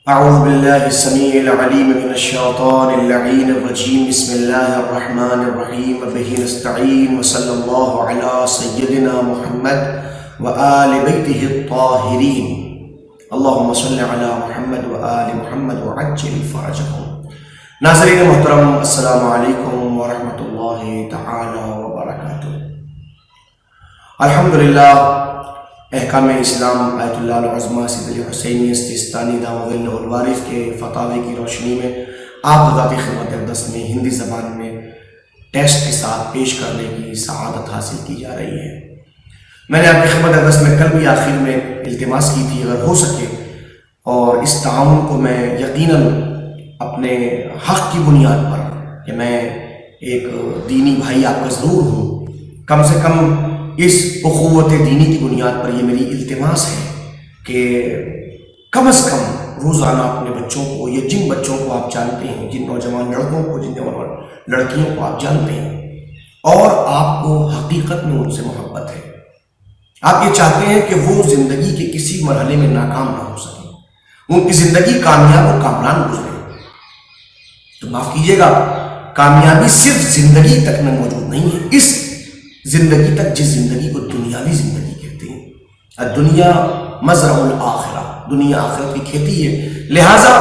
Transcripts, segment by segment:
أعوذ بالله السميع العليم من الشيطان اللعين الرجيم. بسم الله الرحمن الرحيم. به نستعين وصلى الله على سيدنا محمد وآل بيته الطاهرين. اللهم صل على محمد وآل محمد وعجل فرجهم. ناظرین محترم، السلام علیکم ورحمۃ اللہ تعالی وبرکاتہ. الحمدللہ احکام اسلام آیت اللہ العظمہ سید علی حسینی سیستانی دامت اللہ الوارث کے فتاوی کی روشنی میں آپ حضرات کی خدمت اقدس میں ہندی زبان میں ٹیسٹ کے ساتھ پیش کرنے کی سعادت حاصل کی جا رہی ہے. میں نے آپ کی خدمت اقدس میں کل بھی آخر میں التماس کی تھی، اگر ہو سکے اور اس تعاون کو میں یقیناً اپنے حق کی بنیاد پر کہ میں ایک دینی بھائی آپ کا ضرور ہوں، کم سے کم اس اخوت دینی کی بنیاد پر یہ میری التماس ہے کہ کم از کم روزانہ اپنے بچوں کو یا جن بچوں کو آپ جانتے ہیں، جن نوجوان لڑکوں کو، جن نوجوان لڑکیوں کو آپ جانتے ہیں اور آپ کو حقیقت میں ان سے محبت ہے، آپ یہ چاہتے ہیں کہ وہ زندگی کے کسی مرحلے میں ناکام نہ ہو سکیں، ان کی زندگی کامیاب و کامران گزرے، تو معاف کیجیے گا، کامیابی صرف زندگی تک میں موجود نہیں ہے، اس زندگی تک جس زندگی کو دنیاوی زندگی کہتے ہیں. دنیا مزرع الآخرہ، دنیا آخرت کی کھیتی ہے. لہٰذا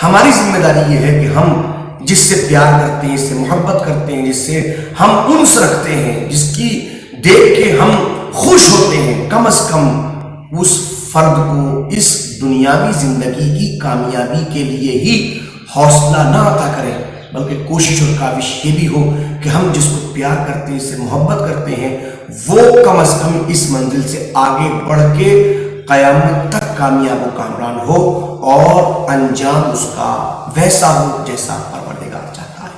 ہماری ذمہ داری یہ ہے کہ ہم جس سے پیار کرتے ہیں، جس سے محبت کرتے ہیں، جس سے ہم انس رکھتے ہیں، جس کی دیکھ کے ہم خوش ہوتے ہیں، کم از کم اس فرد کو اس دنیاوی زندگی کی کامیابی کے لیے ہی حوصلہ نہ عطا کریں، بلکہ کوشش اور کاوش یہ بھی ہو کہ ہم جس کو پیار کرتے ہیں، اس سے محبت کرتے ہیں، وہ کم از کم اس منزل سے آگے بڑھ کے قیامت تک کامیاب و کامران ہو اور انجام اس کا ویسا ہو جیسا پروردگار چاہتا ہے.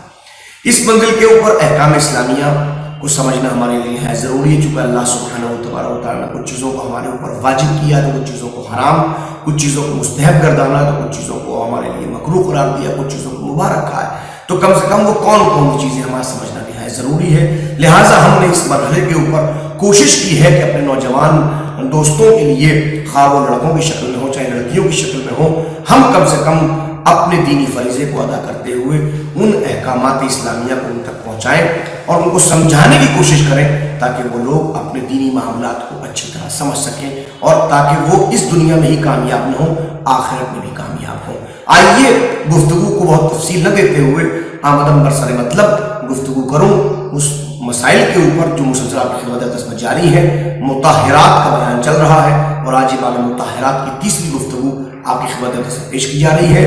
اس منزل کے اوپر احکام اسلامیہ کو سمجھنا ہمارے لیے ہے ضروری ہے، چونکہ اللہ سبحانہ و تعالیٰ نے کچھ چیزوں کو ہمارے اوپر واجب کیا تو کچھ چیزوں کو حرام، کچھ چیزوں کو مستحب گردانا تو کچھ چیزوں کو ہمارے لیے مکروہ قرار دیا، کچھ چیزوں کو مبارک کہا ہے. تو کم سے کم وہ کون کون سی چیزیں ہمارا سمجھنا نہایت ضروری ہے. لہٰذا ہم نے اس مرحلے کے اوپر کوشش کی ہے کہ اپنے نوجوان دوستوں کے لیے، خواہ وہ لڑکوں کی شکل میں ہو چاہے لڑکیوں کی شکل میں ہو، ہم کم سے کم اپنے دینی فریضے کو ادا کرتے ہوئے ان احکامات اسلامیہ کو ان تک پہنچائیں اور ان کو سمجھانے کی کوشش کریں تاکہ وہ لوگ اپنے دینی معاملات کو اچھی طرح سمجھ سکیں اور تاکہ وہ اس دنیا میں ہی کامیاب نہ ہوں، آخرت میں بھی کامیاب ہوں. آئیے گفتگو کو بہت تفصیل نہ دیتے ہوئے آمدن برسر مطلب گفتگو کروں اس مسائل کے اوپر جو مسلسل آپ کی خدمت میں جاری ہے. مطہرات کا بیان چل رہا ہے اور آج یہ باب مطہرات کی تیسری گفتگو آپ کی خدمت سے پیش کی جا رہی ہے.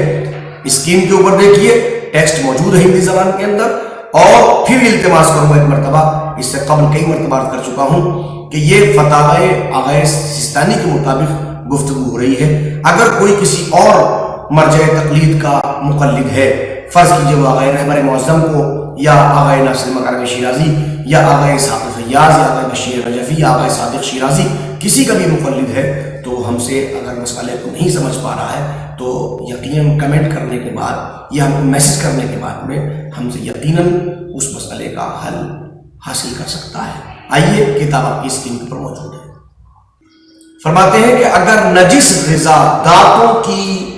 اسکرین کے اوپر دیکھیے ٹیکسٹ موجود ہے ہندی زبان کے اندر، اور پھر التماس کروں ایک مرتبہ، اس سے قبل کئی مرتبہ کر چکا ہوں کہ یہ فتاوی آغا سیستانی کے مطابق گفتگو ہو رہی ہے. اگر کوئی کسی اور مرجع تقلید کا مقلد ہے، فرض کیجئے وہ آغا رہبر معظم کو یا آغا ناصر مکارم شیرازی یا آغا اسحاق فیاض یا آغا بشیر نجفی یا آغا صادق شیرازی کسی کا بھی مقلد ہے، تو ہم سے اگر مسئلے کو نہیں سمجھ پا رہا ہے تو یقیناً کمنٹ کرنے کے بعد یا ہم کو میسج کرنے کے بعد میں ہم سے یقیناً اس مسئلے کا حل حاصل کر سکتا ہے. آئیے کتاب آپ کی اسکرین پر موجود ہے. فرماتے ہیں کہ اگر نجس غذا دانتوں کی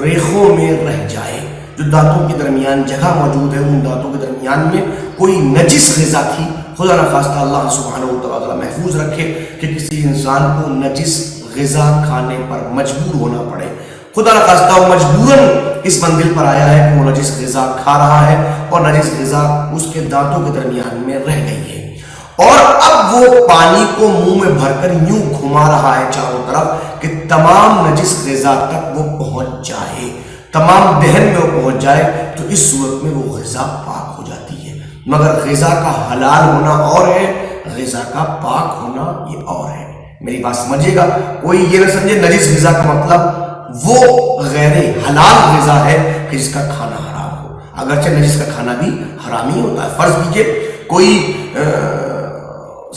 ریخوں میں رہ جائے، جو دانتوں کے درمیان جگہ موجود ہے، ان دانتوں کے درمیان میں کوئی نجس غذا تھی، خدا نخواستہ اللہ سبحانہ و تعالیٰ محفوظ رکھے کہ کسی انسان کو نجس غذا کھانے پر مجبور ہونا پڑے، خدا نخواستہ وہ مجبوراً اس منزل پر آیا ہے کہ وہ نجس غذا کھا رہا ہے اور نجس غذا اس کے دانتوں کے درمیان میں رہ گئی ہے، اور اب وہ پانی کو منہ میں بھر کر یوں گھما رہا ہے چاروں طرف کہ تمام نجس غذا تک وہ پہنچ جائے، تمام دہن میں وہ پہنچ جائے، تو اس صورت میں وہ غذا پاک ہو جاتی ہے. مگر غذا کا حلال ہونا اور ہے، غذا کا پاک ہونا یہ اور ہے. میری بات سمجھیے گا، کوئی یہ نہ سمجھے نجس غذا کا مطلب وہ غیر حلال غذا ہے کہ جس کا کھانا حرام ہو، اگرچہ نجس کا کھانا بھی حرام ہی ہوتا ہے. فرض کیجئے کوئی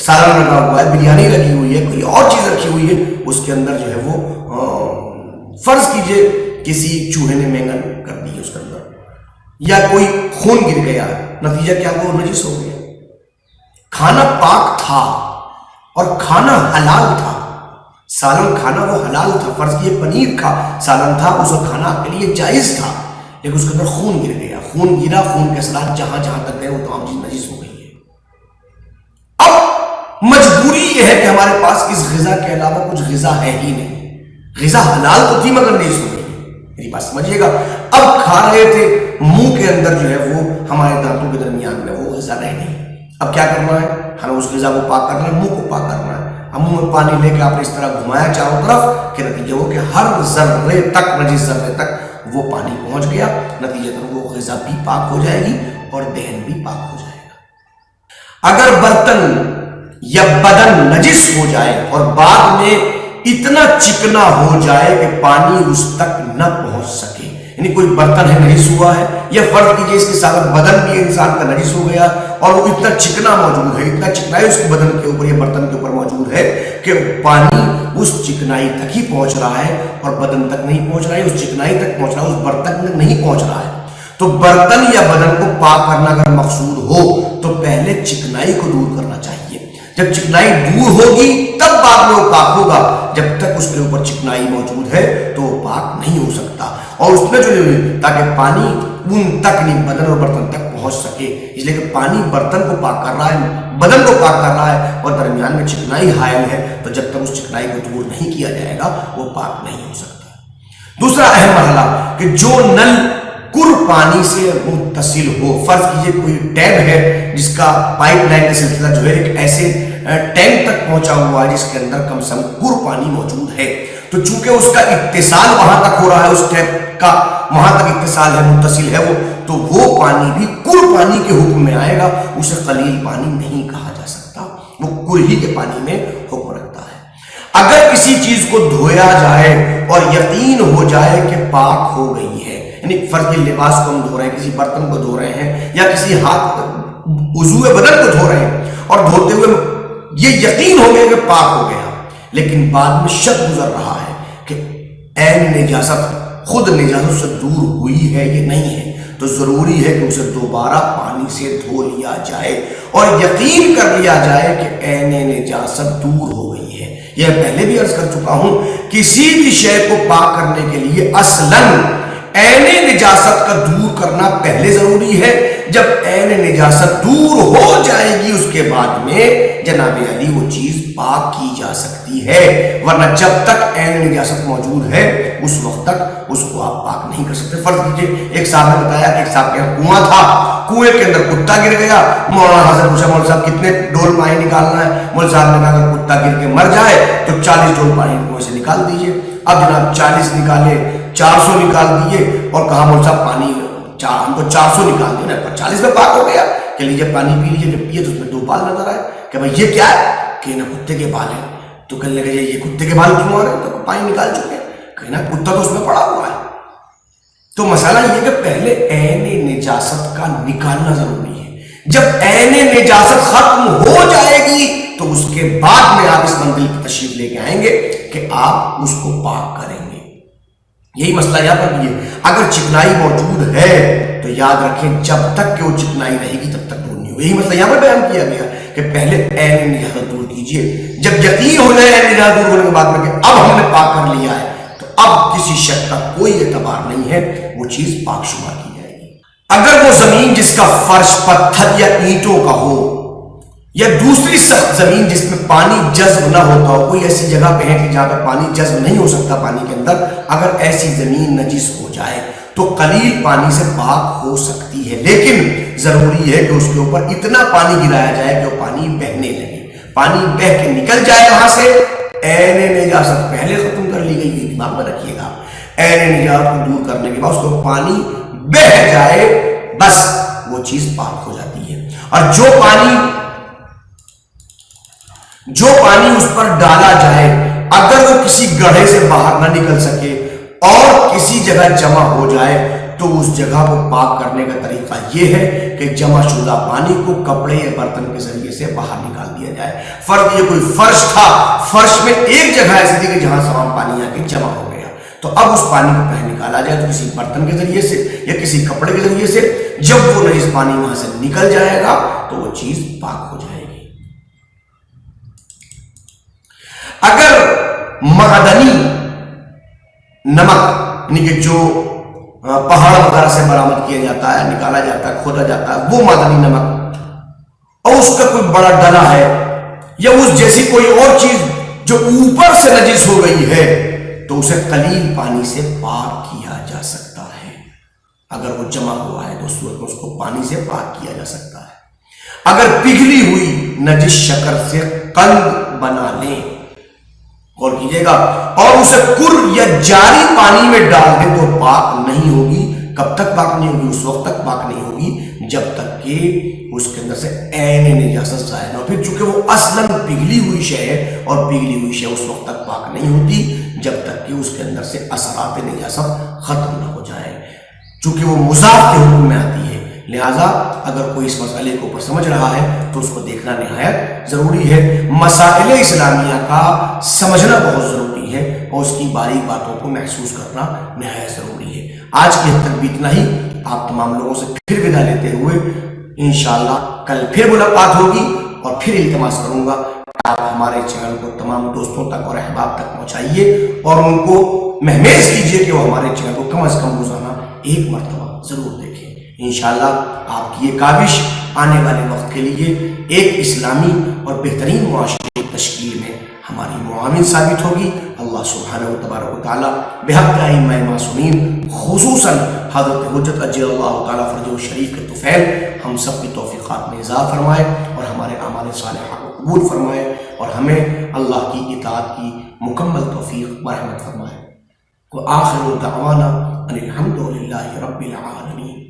سالن لگا ہوا ہے، بریانی لگی ہوئی ہے، کوئی اور چیز رکھی ہوئی ہے، اس کے اندر جو ہے وہ فرض کیجئے کسی چوہے نے مینگن کر دی اس کے اندر، یا کوئی خون گر گیا، نتیجہ کیا وہ نجس ہو گیا. کھانا پاک تھا اور کھانا حلال تھا، سالن کھانا وہ حلال تھا، فرض کیے پنیر کا سالن تھا، اس کو کھانا آپ کے لیے جائز تھا، لیکن اس کے اندر خون گر گیا، خون گرا، خون کے اثرات جہاں جہاں تک گئے وہ تمام چیز نجس ہو گئی ہے۔ اب مجبوری یہ ہے کہ ہمارے پاس اس غذا کے علاوہ کچھ غذا ہے ہی نہیں، غذا حلال تو تھی مگر نجس ہو گئی، میری بات سمجھیے گا۔ اب کھا رہے تھے، منہ کے اندر جو ہے وہ ہمارے دانتوں کے درمیان میں وہ غذا رہ گئی، اب کیا کرنا ہے؟ ہمیں اس غذا کو پاک کرنا ہے، منہ کو پاک کرنا ہے۔ اب منہ میں پانی لے کے آپ نے اس طرح گھمایا چاروں طرف کہ نتیجہ ہو کہ ہر ذرے تک، نجس ذرے تک وہ پانی پہنچ گیا، نتیجہ وہ غذا بھی پاک ہو جائے گی اور دہن بھی پاک ہو جائے گا۔ اگر برتن یا بدن نجس ہو جائے اور بعد میں اتنا چکنا ہو جائے کہ پانی اس تک نہ پہنچ سکے، یعنی کوئی برتن ہے نجس ہوا ہے، یا فرض کیجئے اس کے ساتھ بدن بھی انسان کا نجس ہو گیا اور وہ اتنا چکنا موجود ہے، اتنا چکنائی اس کے بدن کے اوپر یا برتن کے اوپر موجود ہے کہ پانی اس چکنائی تک ہی پہنچ رہا ہے اور بدن تک نہیں پہنچ رہا ہے، اس چکنائی تک پہنچ رہا ہے، اس برتن تک نہیں پہنچ رہا ہے۔ تو برتن یا بدن کو پاک کرنا اگر مقصود ہو تو پہلے چکنائی کو دور کرنا چاہیے، جب چکنائی دور ہوگی تب بعد میں وہ پاک ہوگا، جب تک اس کے اوپر چکنائی موجود ہے تو وہ پاک نہیں ہو سکتا۔ اور اس میں جو تاکہ پانی ان تک نہیں، بدن اور برتن تک پہنچ سکے، اس لیے کہ پانی برتن کو پاک کر رہا ہے، بدن کو پاک کر رہا ہے اور درمیان میں چکنائی حائل ہے، تو جب تک اس چکنائی کو دور نہیں کیا جائے گا وہ پاک نہیں ہو سکتا۔ دوسرا اہم مرحلہ کہ جو نل کر پانی سے متصل ہو، فرض کیجئے کوئی ٹیپ ہے جس کا پائپ لائن کا سلسلہ جو ہے ایک ایسے ٹینک تک پہنچا ہوا ہے جس کے اندر کم سے کم کر پانی موجود ہے، تو چونکہ اس کا اتصال وہاں تک ہو رہا ہے، اس ٹیپ کا وہاں تک اتصال ہے، متصل ہے وہ، تو وہ پانی بھی کر پانی کے حکم میں آئے گا، اسے قلیل پانی نہیں کہا جا سکتا، وہ کر ہی کے پانی میں حکم رکھتا ہے۔ اگر کسی چیز کو دھویا جائے اور یقین ہو جائے کہ پاک ہو گئی ہے، یعنی فرض کے لباس کو ہم دھو رہے ہیں، کسی برتن کو دھو رہے ہیں یا کسی ہاتھ عضو بدن کو دھو رہے ہیں اور دھوتے ہوئے یہ یقین ہو گیا کہ پاک ہو گیا، لیکن بعد میں شک گزر رہا ہے کہ عین نجاست خود نجاست سے دور ہوئی ہے یا نہیں ہے، تو ضروری ہے کہ اسے دوبارہ پانی سے دھو لیا جائے اور یقین کر لیا جائے کہ عین نجاست دور ہو گئی ہے۔ یہ پہلے بھی عرض کر چکا ہوں، کسی بھی شے کو پاک کرنے کے لیے اصلاً عین نجاست کا دور کرنا پہلے ضروری ہے، جب عین نجاست دور ہو جائے گی اس کے بعد میں جناب علی وہ چیز پاک کی جا سکتی ہے، ورنہ جب تک عین نجاست موجود ہے اس وقت تک اس کو آپ پاک نہیں کر سکتے۔ فرض کیجئے ایک صاحب نے بتایا کہ ایک صاحب کے یہاں کنواں تھا، کنویں کے اندر کتا گر گیا، مولانا حضرت پوچھا مول صاحب کتنے ڈول پانی نکالنا ہے؟ مول صاحب نے کہا اگر کتا گر کے مر جائے تو 40 ڈول پانی کنویں سے نکال دیجئے۔ اب جناب 40 نکالے، 400 نکال دیے اور کہا مول صاحب پانی ہم کو 400 نکال دینا، پر 40 میں پاک ہو گیا کہ لیجئے پانی پی لیجئے۔ جب پیے تو اس میں 2 بال نظر آئے کہ بھائی یہ کیا ہے؟ کہ نا کتے کے بال ہیں، تو کہنے لگے یہ کتے کے بال کیوں آ رہے ہیں؟ تو پانی نکال چکے، کہنا کتا تو اس میں پڑا ہوا ہے۔ تو مسئلہ یہ کہ پہلے عین نجاست کا نکالنا ضروری ہے، جب عین نجاست ختم ہو جائے گی تو اس کے بعد میں آپ اس منزل کی تشریف لے کے آئیں گے کہ آپ اس کو پاک کریں گے۔ یہی مسئلہ یہاں پر بھی ہے، اگر چکنائی موجود ہے تو یاد رکھیں جب تک کہ وہ چکنائی رہے گی تب تک دور نہیں ہوگی۔ یہی مسئلہ یہاں پر بیان کیا گیا کہ پہلے عین نجاست دور کیجئے، جب یقین ہو جائے عین نجاست دور ہونے کے بعد میں کہ اب ہم نے پاک کر لیا ہے تو اب کسی شک کا کوئی اعتبار نہیں ہے، وہ چیز پاک شمار کی جائے گی۔ اگر وہ زمین جس کا فرش پتھر یا اینٹوں کا ہو یا دوسری سخت زمین جس میں پانی جذب نہ ہوتا ہو، کوئی ایسی جگہ پہ ہے کہ جہاں پہ پانی جذب نہیں ہو سکتا پانی کے اندر، اگر ایسی زمین نجس ہو جائے تو قلیل پانی سے پاک ہو سکتی ہے، لیکن ضروری ہے کہ اس کے اوپر اتنا پانی گرایا جائے کہ وہ پانی بہنے لگے، پانی بہہ کے نکل جائے وہاں سے، عین نجاست پہلے ختم کر لی گئی ہے، دماغ میں رکھیے گا، عین نجاست کو دور کرنے کے بعد اس کو پانی بہہ جائے بس وہ چیز پاک ہو جاتی ہے۔ اور جو پانی اس پر ڈالا جائے اگر وہ کسی گڑھے سے باہر نہ نکل سکے اور کسی جگہ جمع ہو جائے تو اس جگہ کو پاک کرنے کا طریقہ یہ ہے کہ جمع شدہ پانی کو کپڑے یا برتن کے ذریعے سے باہر نکال دیا جائے۔ فرض یہ کوئی فرش تھا، فرش میں ایک جگہ ایسی تھی کہ جہاں تمام پانی آ کے جمع ہو گیا، تو اب اس پانی کو پہلے نکالا جائے تو کسی برتن کے ذریعے سے یا کسی کپڑے کے ذریعے سے، جب وہ نجس پانی وہاں سے نکل جائے گا تو وہ چیز پاک ہو جائے گی۔ اگر معدنی نمک، یعنی کہ جو پہاڑ وغیرہ سے برآمد کیا جاتا ہے، نکالا جاتا ہے، کھودا جاتا ہے، وہ معدنی نمک، اور اس کا کوئی بڑا ڈلا ہے یا اس جیسی کوئی اور چیز جو اوپر سے نجس ہو گئی ہے، تو اسے قلیل پانی سے پاک کیا جا سکتا ہے۔ اگر وہ جمع ہوا ہے تو اس صورت میں اس کو پانی سے پاک کیا جا سکتا ہے۔ اگر پگھلی ہوئی نجس شکر سے قند بنا لیں، غور کیجئے گا، اور اسے کر یا جاری پانی میں ڈال دیں تو پاک نہیں ہوگی۔ کب تک پاک نہیں ہوگی؟ اس وقت تک پاک نہیں ہوگی جب تک کہ اس کے اندر سے عین نجاست ظاہر نہ ہو۔ پھر چونکہ وہ اصلاً پگھلی ہوئی شے ہے، اور پگھلی ہوئی شے اس وقت تک پاک نہیں ہوتی جب تک کہ اس کے اندر سے اثرات نجاست ختم نہ ہو جائے، چونکہ وہ مضاف کے حکم میں آتی ہے۔ لہٰذا اگر کوئی اس مسئلے کو اوپر سمجھ رہا ہے تو اس کو دیکھنا نہایت ضروری ہے۔ مسائل اسلامیہ کا سمجھنا بہت ضروری ہے، اور اس کی باریک باتوں کو محسوس کرنا نہایت ضروری ہے۔ آج کی حد تک بھی اتنا ہی۔ آپ تمام لوگوں سے پھر ودا لیتے ہوئے انشاءاللہ کل پھر ملاقات ہوگی، اور پھر التماس کروں گا آپ ہمارے چینل کو تمام دوستوں تک اور احباب تک پہنچائیے، اور ان کو مہمیز کیجیے کہ وہ ہمارے چینل کو کم از کم روزانہ ایک مرتبہ ضرور دیکھیں۔ انشاءاللہ آپ کی یہ کاوش آنے والے وقت کے لیے ایک اسلامی اور بہترین معاشرے کی تشکیل میں ہماری معاون ثابت ہوگی۔ اللہ سبحانہ و تبارک و تعالیٰ بحق ائمہ معصومین، خصوصاً حضرت حجت عجل اللہ تعالیٰ فرجہ شریف کے طفیل، ہم سب کی توفیقات میں اضافہ فرمائے، اور ہمارے اعمال صالحہ کو قبول فرمائے، اور ہمیں اللہ کی اطاعت کی مکمل توفیق و رحمت فرمائے۔ وآخر دعوانا ان الحمد للہ رب العالمین۔